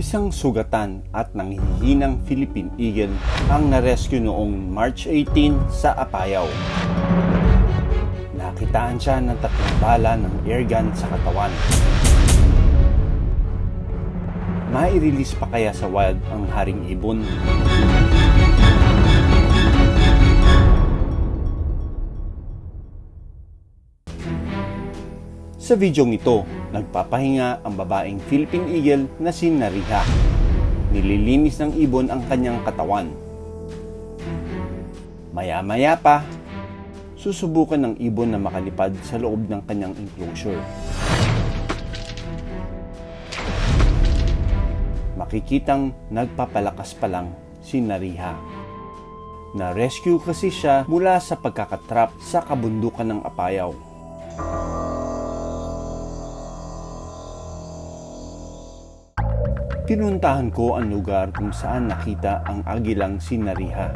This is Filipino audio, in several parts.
Isang sugatan at nanghihinang Philippine Eagle ang na-rescue noong March 18 sa Apayao. Nakitaan siya ng 3 bala ng airgun sa katawan. Mai-release pa kaya sa wild ang haring ibon? Sa videong ito, nagpapahinga ang babaeng Philippine Eagle na si Nariha. Nililinis ng ibon ang kanyang katawan. Maya-maya pa, susubukan ng ibon na makalipad sa loob ng kanyang enclosure. Makikitang nagpapalakas pa lang si Nariha. Na-rescue kasi siya mula sa pagkakatrap sa kabundukan ng Apayao. Pinuntahan ko ang lugar kung saan nakita ang agilang si Nariha.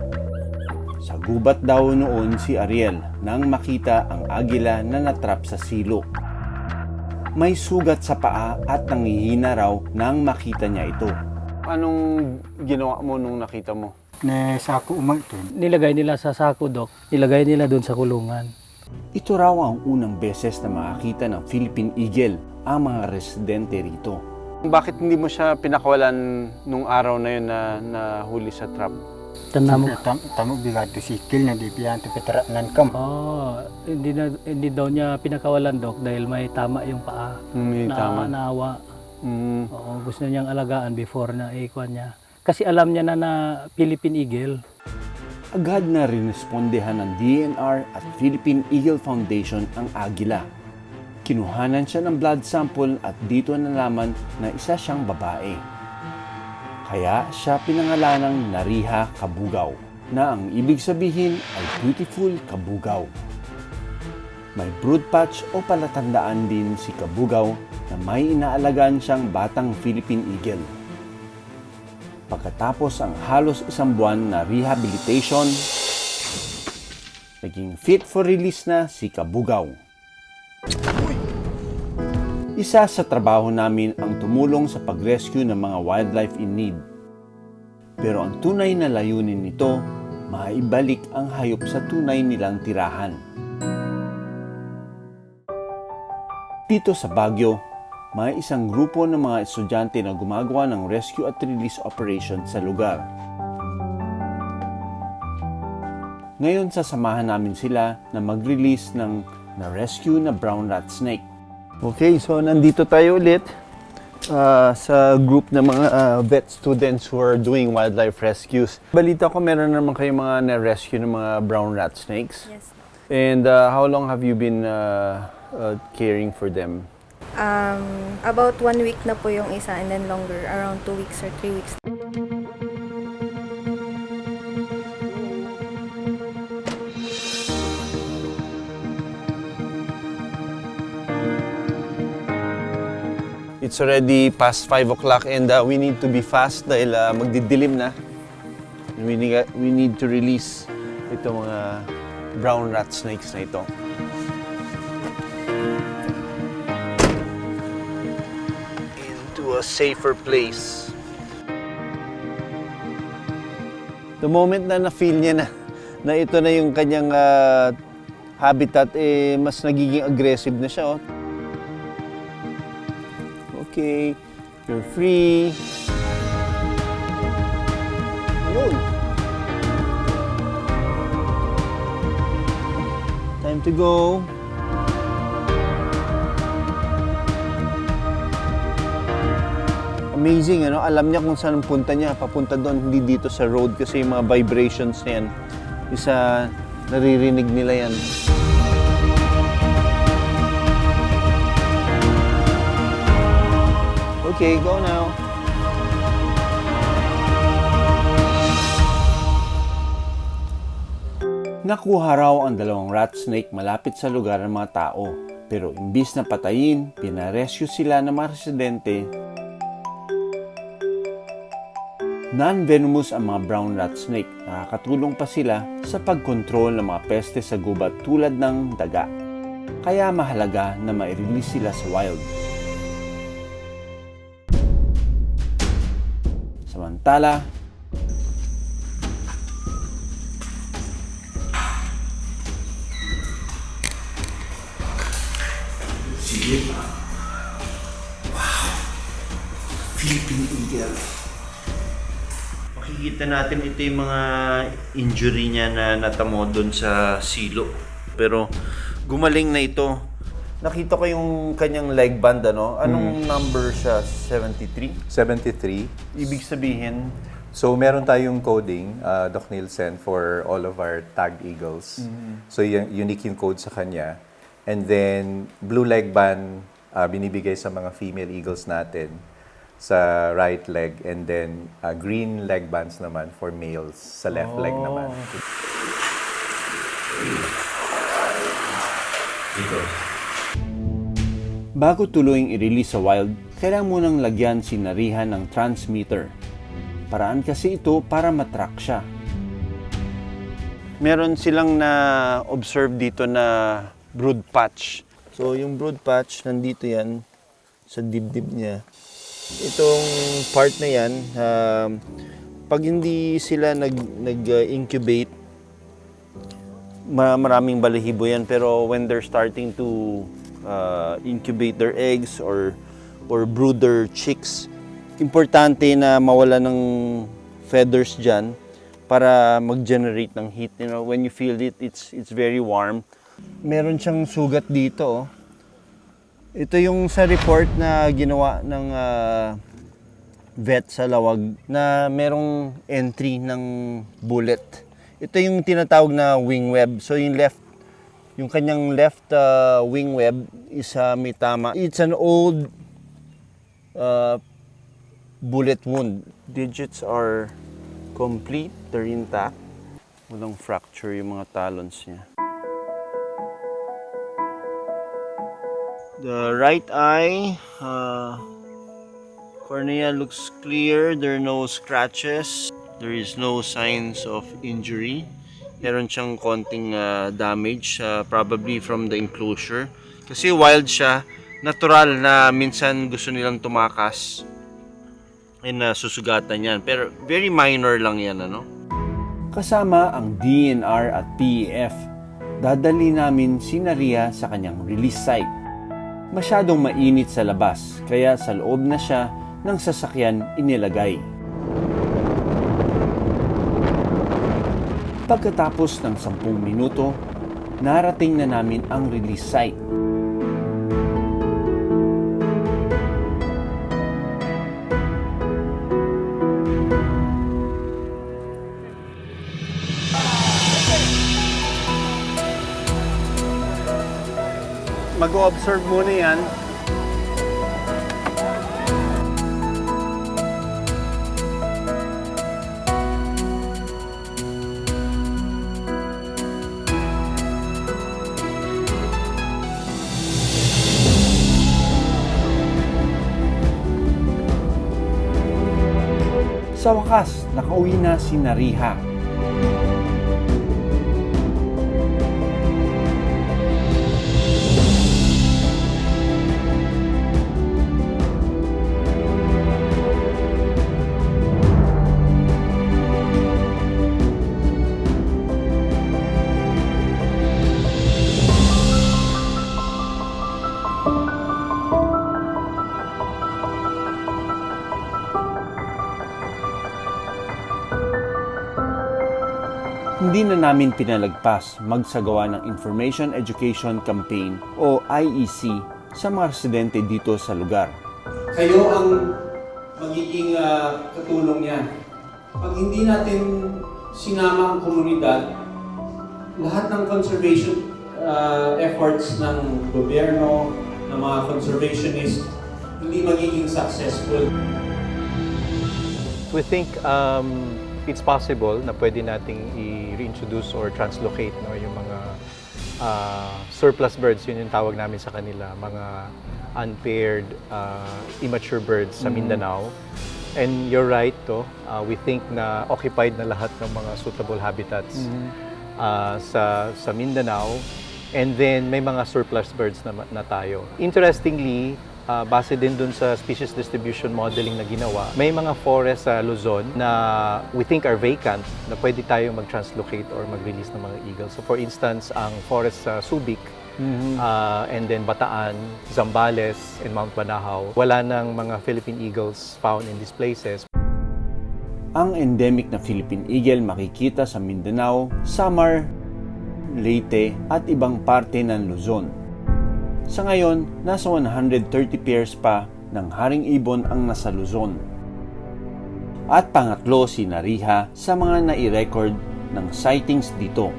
Sa gubat daw noon si Ariel nang makita ang agila na natrap sa silo. May sugat sa paa at nangihina raw nang makita niya ito. Anong ginawa mo nung nakita mo? Na sako ito. Nilagay nila sa sako, Dok. Nilagay nila doon sa kulungan. Ito raw ang unang beses na makakita ng Philippine Eagle ang mga residente rito. Bakit hindi mo siya pinakawalan nung araw na yun na nahuli sa trap? Tanda mo. Tamo bigato sikil na di piyan to petaranan kam. Hindi daw niya pinakawalan, Dok, dahil may tama yung paa. May tama. Naawa. Oo, gusto niyang alagaan before na ikuan niya. Kasi alam niya na Philippine Eagle. Agad na rinespondehan ng DNR at Philippine Eagle Foundation ang agila. Kinuhanan siya ng blood sample at dito nalaman na isa siyang babae. Kaya siya pinangalanang Nariha Kabugaw, na ang ibig sabihin ay beautiful kabugaw. May brood patch o palatandaan din si Kabugaw na may inaalagaan siyang batang Philippine Eagle. Pagkatapos ang halos 1 buwan na rehabilitation, naging fit for release na si Kabugaw. Isa sa trabaho namin ang tumulong sa pag-rescue ng mga wildlife in need. Pero ang tunay na layunin nito, maibalik ang hayop sa tunay nilang tirahan. Dito sa Baguio, may isang grupo ng mga estudyante na gumagawa ng rescue at release operation sa lugar. Ngayon sasamahan namin sila na mag-release ng na-rescue na brown rat snake. Okay, so nandito tayo ulit sa group ng mga vet students who are doing wildlife rescues. Balita ko meron naman kayong mga na-rescue ng mga brown rat snakes. Yes. And how long have you been caring for them? About 1 week na po yung isa and then longer, around 2 weeks or 3 weeks. It's already past 5 o'clock and we need to be fast dahil magdidilim na. We need to release itong mga brown rat snakes na ito. Into a safer place. The moment na na-feel niya na ito na yung kanyang habitat, mas nagiging aggressive na siya. Oh. Okay, you're free. Yun. Time to go. Amazing, ano? Alam niya kung saan ang punta niya. Papunta doon, hindi dito sa road kasi yung mga vibrations na yan. Isa, naririnig nila yan. Okay, go now. Nakuha raw ang 2 rat snake malapit sa lugar ng mga tao. Pero imbis na patayin, pinarescue sila ng mga residente. Non-venomous ang mga brown rat snake. Nakakatulong pa sila sa pagkontrol ng mga peste sa gubat tulad ng daga. Kaya mahalaga na ma-release sila sa wild. Samantala, Philippine Eagle. Makikita natin ito yung mga injury niya na natamo doon sa silo. Pero gumaling na ito. Nakita ko yung kanyang leg band, ano? Anong number siya? 73? 73. Ibig sabihin, So meron tayong coding, Doc Nielsen, for all of our tagged eagles. So unique yung code sa kanya. And then blue leg band binibigay sa mga female eagles natin sa right leg, and then green leg bands naman for males sa left leg naman. bago tuluyang i-release sa wild, kailangan munang lagyan si Nariha ng transmitter. Paraan kasi ito para matrack siya. meron silang na-observe dito na brood patch. So, yung brood patch, nandito yan sa dibdib niya. Itong part na yan, pag hindi sila nag-incubate, maraming balahibo yan. Pero when they're starting to incubate their eggs or brood their chicks, importante na mawala ng feathers dyan para mag-generate ng heat. You know, when you feel it, it's very warm. Meron siyang sugat dito. Ito yung sa report na ginawa ng vet sa Lawag na merong entry ng bullet. Ito yung tinatawag na wing web. So yung kanyang left wing web is may tama. It's an old bullet wound. Digits are complete, they're intact. Walang fracture yung mga talons niya. The right eye, cornea looks clear. There are no scratches. There is no signs of injury. Meron siyang konting damage, probably from the enclosure. Kasi wild siya, natural na minsan gusto nilang tumakas. And susugatan yan. Pero very minor lang yan, ano? Kasama ang DNR at PEF, dadali namin si Naria sa kanyang release site. Masyadong mainit sa labas, kaya sa loob na siya ng sasakyan inilagay. Pagkatapos ng 10 minuto, narating na namin ang release site. Mag-observe muna yan. Sa wakas, nakauwi na si Nariha. Hindi na namin pinalagpas magsagawa ng Information Education Campaign o IEC sa mga residente dito sa lugar. Kayo ang magiging katulong niyan. Pag hindi natin sinama ang komunidad, lahat ng conservation efforts ng gobyerno, ng mga conservationists, hindi magiging successful. We think it's possible na pwede nating i-reintroduce or translocate yung mga surplus birds, yun yung tawag namin sa kanila, mga unpaired, immature birds sa Mindanao. And you're right, we think na occupied na lahat ng mga suitable habitats sa Mindanao. And then may mga surplus birds na tayo. Interestingly, base din dun sa species distribution modeling na ginawa, may mga forest sa Luzon na we think are vacant na pwede tayo mag-translocate or mag-release ng mga eagles. So for instance, ang forest sa Subic, and then Bataan, Zambales, and Mount Banahaw, wala nang mga Philippine eagles found in these places. Ang endemic na Philippine eagle makikita sa Mindanao, Samar, Leyte at ibang parte ng Luzon. Sa ngayon, nasa 130 pairs pa ng haring ibon ang nasa Luzon. At pangatlo si Nariha sa mga nai-record ng sightings dito.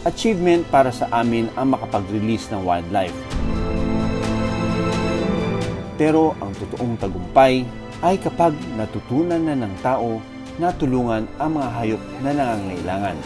Achievement para sa amin ang makapag-release ng wildlife. Pero ang totoong tagumpay ay kapag natutunan na ng tao na tulungan ang mga hayop na nangangailangan.